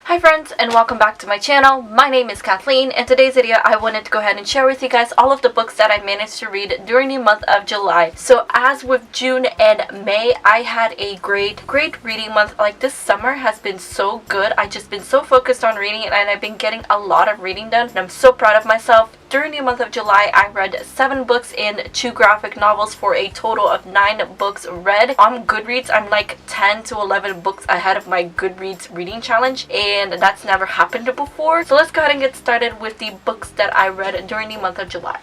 Hi friends, and welcome back to my channel. My name is Kathleen. In today's video I wanted to go ahead and share with you guys all of the books that I managed to read during the month of July. So as with June and May, I had a great reading month. Like, this summer has been so good. I've just been so focused on reading and I've been getting a lot of reading done, and I'm so proud of myself. During the month of July, I read 7 books and 2 graphic novels for a total of 9 books read. On Goodreads, I'm like 10 to 11 books ahead of my Goodreads reading challenge, and that's never happened before. So let's go ahead and get started with the books that I read during the month of July.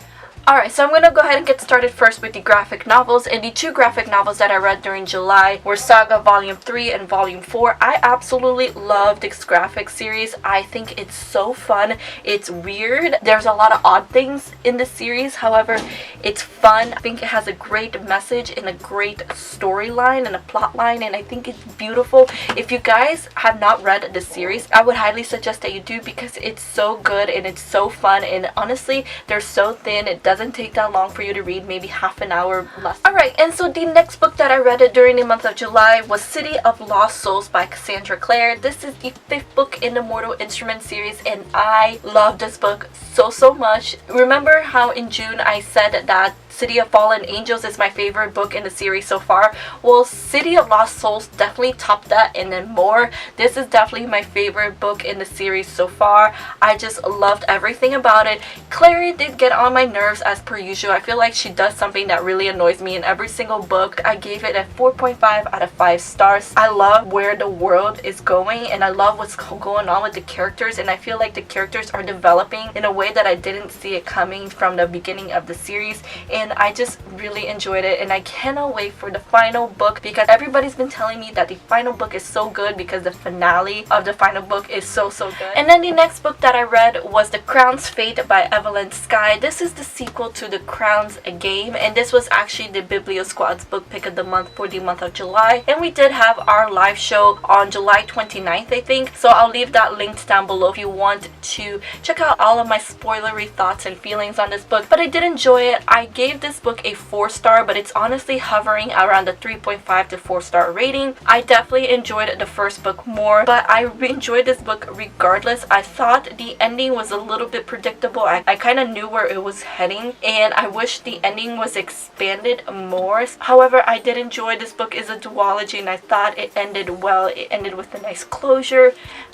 Alright, so I'm going to go ahead and get started first with the graphic novels, and the 2 graphic novels that I read during July were Saga Volume 3 and Volume 4. I absolutely love this graphic series. I think it's so fun. It's weird. There's a lot of odd things in the series, however, it's fun. I think it has a great message and a great storyline and a plot line, and I think it's beautiful. If you guys have not read the series, I would highly suggest that you do, because it's so good and it's so fun, and honestly, they're so thin. It doesn't take that long for you to read, maybe half an hour less. Alright, and so the next book that I read during the month of July was City of Lost Souls by Cassandra Clare. This is the 5th book in the Mortal Instrument series, and I love this book so much. Remember how in June I said that City of Fallen Angels is my favorite book in the series so far? Well, City of Lost Souls definitely topped that and then more. This is definitely my favorite book in the series so far. I just loved everything about it. Clary did get on my nerves as per usual. I feel like she does something that really annoys me in every single book. I gave it a 4.5 out of 5 stars. I love where the world is going, and I love what's going on with the characters, and I feel like the characters are developing in a way that I didn't see it coming from the beginning of the series, and I just really enjoyed it, and I cannot wait for the final book, because everybody's been telling me that the final book is so good because the finale of the final book is so good. And then the next book that I read was The Crown's Fate by Evelyn Skye. This is the sequel to The Crown's Game, and this was actually the BIBLIO Squad's book pick of the month for the month of July, and we did have our live show on July 29th, I think, so I'll leave that linked down below if you want to check out all of my spoilery thoughts and feelings on this book. But I did enjoy it. I gave this book a 4-star, but it's honestly hovering around the 3.5 to 4-star rating. I definitely enjoyed the first book more, but I enjoyed this book regardless. I thought the ending was a little bit predictable. I kind of knew where it was heading, and I wish the ending was expanded more. However, I did enjoy this book. Is a duology, and I thought it ended well. It ended with a nice closure.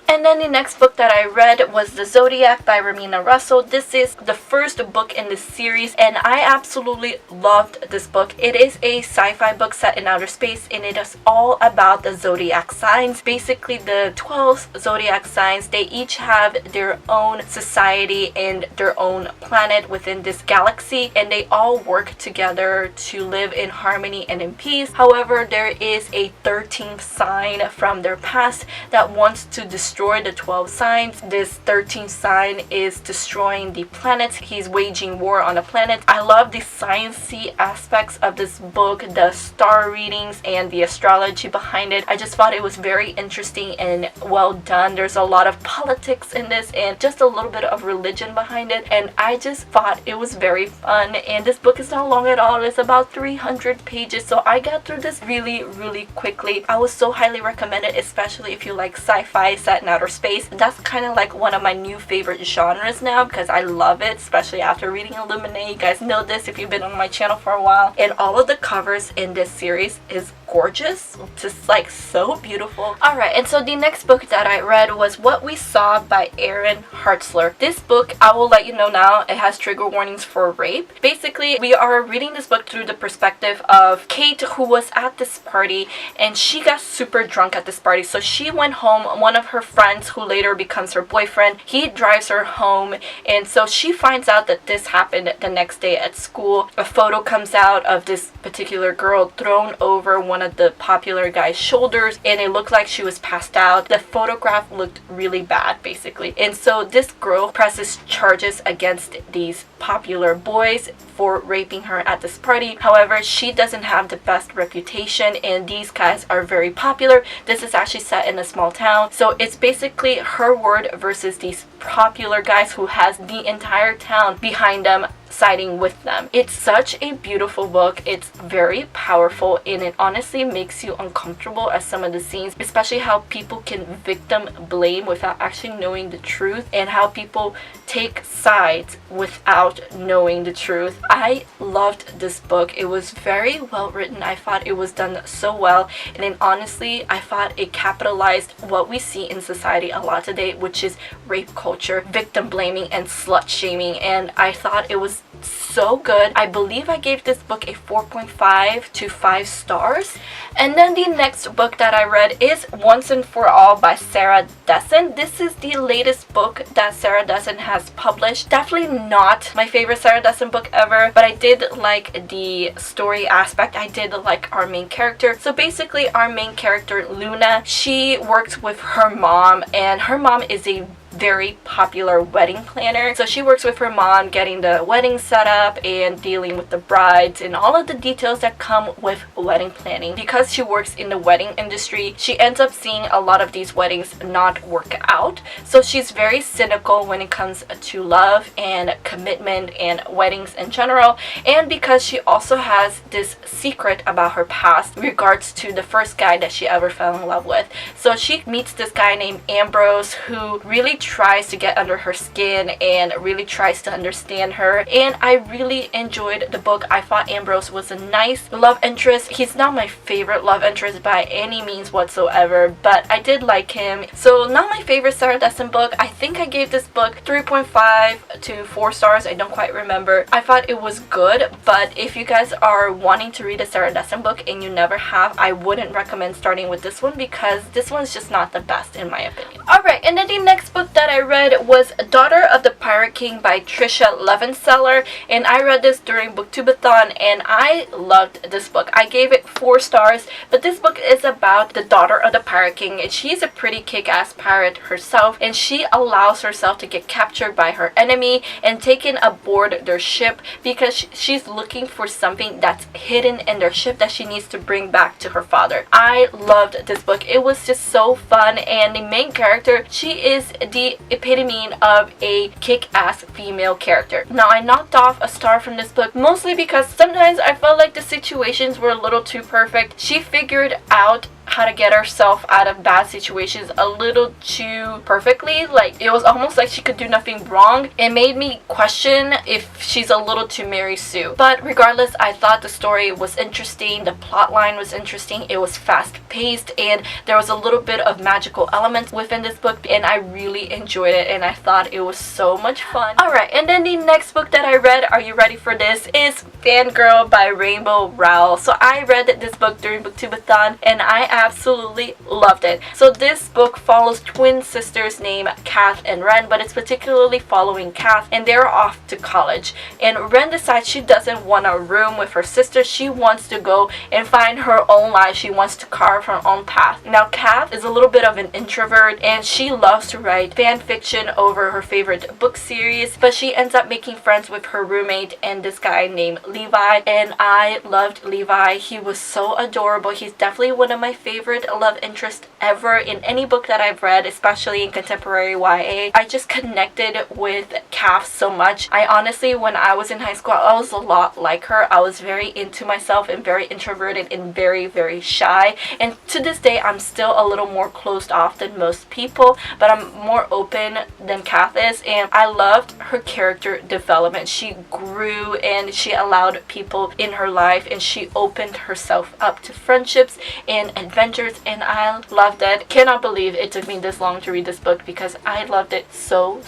And then the next book that I read was The Zodiac by Ramina Russell. This is the first book in this series, and I absolutely loved this book. It is a sci-fi book set in outer space, and it is all about the zodiac signs. Basically, the 12 zodiac signs, they each have their own society and their own planet within this galaxy, and they all work together to live in harmony and in peace. However, there is a 13th sign from their past that wants to destroy the 12 signs. This 13th sign is destroying the planets. He's waging war on the planet. I love the sciencey aspects of this book, the star readings and the astrology behind it. I just thought it was very interesting and well done. There's a lot of politics in this and just a little bit of religion behind it, and I just thought it was very fun. And this book is not long at all. It's about 300 pages, so I got through this really quickly. I would so highly recommend it, especially if you like sci-fi set in outer space. That's kind of like one of my new favorite genres now, because I love it, especially after reading Illuminate. You guys know this if you've been on my channel for a while. And all of the covers in this series is gorgeous, just like so beautiful. Alright, and so the next book that I read was What We Saw by Erin Hartzler. This book, I will let you know now, it has trigger warnings for rape. Basically, we are reading this book through the perspective of Kate, who was at this party, and she got super drunk at this party. So she went home. One of her friends, who later becomes her boyfriend, he drives her home, and so she finds out that this happened the next day at school. A photo comes out of this particular girl thrown over one of the popular guy's shoulders, and it looked like she was passed out. The photograph looked really bad, basically, and so this girl presses charges against these popular boys for raping her at this party. However, she doesn't have the best reputation, and these guys are very popular. This is actually set in a small town, so it's basically her word versus these popular guys who has the entire town behind them. siding with them. It's such a beautiful book. It's very powerful, and it honestly makes you uncomfortable at some of the scenes, especially how people can victim blame without actually knowing the truth, and how people take sides without knowing the truth. I loved this book. It was very well written. I thought it was done so well, and then honestly I thought it capitalized what we see in society a lot today, which is rape culture, victim blaming, and slut shaming, and I thought it was so good. I believe I gave this book a 4.5 to 5 stars. And then the next book that I read is Once and For All by Sarah Dessen. This is the latest book that Sarah Dessen has published. Definitely not my favorite Sarah Dessen book ever, but I did like the story aspect. I did like our main character. So basically our main character, Luna, she works with her mom, and her mom is a very popular wedding planner. So she works with her mom getting the wedding set up and dealing with the brides and all of the details that come with wedding planning. Because she works in the wedding industry, she ends up seeing a lot of these weddings not work out. So she's very cynical when it comes to love and commitment and weddings in general. And because she also has this secret about her past in regards to the first guy that she ever fell in love with. So she meets this guy named Ambrose, who really tries to get under her skin and really tries to understand her, and I really enjoyed the book. I thought Ambrose was a nice love interest. He's not my favorite love interest by any means whatsoever, but I did like him. So not my favorite Sarah Dessen book. I think I gave this book 3.5 to 4 stars. I don't quite remember. I thought it was good, but if you guys are wanting to read a Sarah Dessen book and you never have, I wouldn't recommend starting with this one, because this one's just not the best in my opinion. Alright, and then the next book that I read was Daughter of the Pirate King by Trisha Levenseller, and I read this during Booktubeathon and I loved this book. I gave it 4 stars, but this book is about the daughter of the Pirate King, and she's a pretty kick-ass pirate herself, and she allows herself to get captured by her enemy and taken aboard their ship because she's looking for something that's hidden in their ship that she needs to bring back to her father. I loved this book. It was just so fun, and the main character, she is the epitome of a kick-ass female character. Now I knocked off a star from this book mostly because sometimes I felt like the situations were a little too perfect. She figured out how to get herself out of bad situations a little too perfectly. Like, it was almost like she could do nothing wrong. It made me question if she's a little too Mary Sue. But regardless, I thought the story was interesting, the plot line was interesting, it was fast paced, and there was a little bit of magical elements within this book, and I really enjoyed it, and I thought it was so much fun. Alright, and then the next book that I read, are you ready for this, is Fangirl by Rainbow Rowell. So I read this book during Booktubeathon, and I absolutely loved it. So this book follows twin sisters named Kath and Ren, but it's particularly following Kath, and they're off to college. And Ren decides she doesn't want a room with her sister. She wants to go and find her own life. She wants to carve her own path. Now Kath is a little bit of an introvert, and she loves to write fan fiction over her favorite book series, but she ends up making friends with her roommate and this guy named Levi, and I loved Levi. He was so adorable. He's definitely one of my favorite love interest ever in any book that I've read, especially in contemporary YA. I just connected with Kath so much. I honestly, when I was in high school, I was a lot like her. I was very into myself and very introverted and very, very shy. And to this day, I'm still a little more closed off than most people, but I'm more open than Kath is, and I loved her character development. She grew and she allowed people in her life, and she opened herself up to friendships and adventures, and I loved it. Cannot believe it took me this long to read this book because I loved it so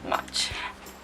much.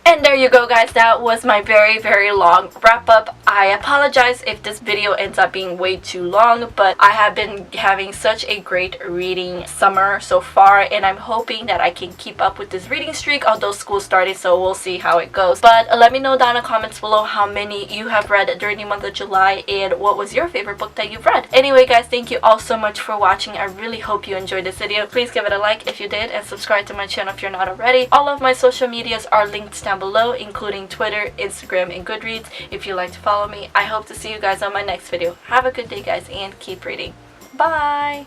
And there you go, guys. That was my very, very long wrap up. I apologize if this video ends up being way too long, but I have been having such a great reading summer so far, and I'm hoping that I can keep up with this reading streak, although school started, so we'll see how it goes. But let me know down in the comments below how many you have read during the month of July and what was your favorite book that you've read. Anyway, guys, thank you all so much for watching. I really hope you enjoyed this video. Please give it a like if you did, and subscribe to my channel if you're not already. All of my social medias are linked down below, including Twitter, Instagram, and Goodreads if you'd like to follow me. I hope to see you guys on my next video. Have a good day, guys, and keep reading. Bye!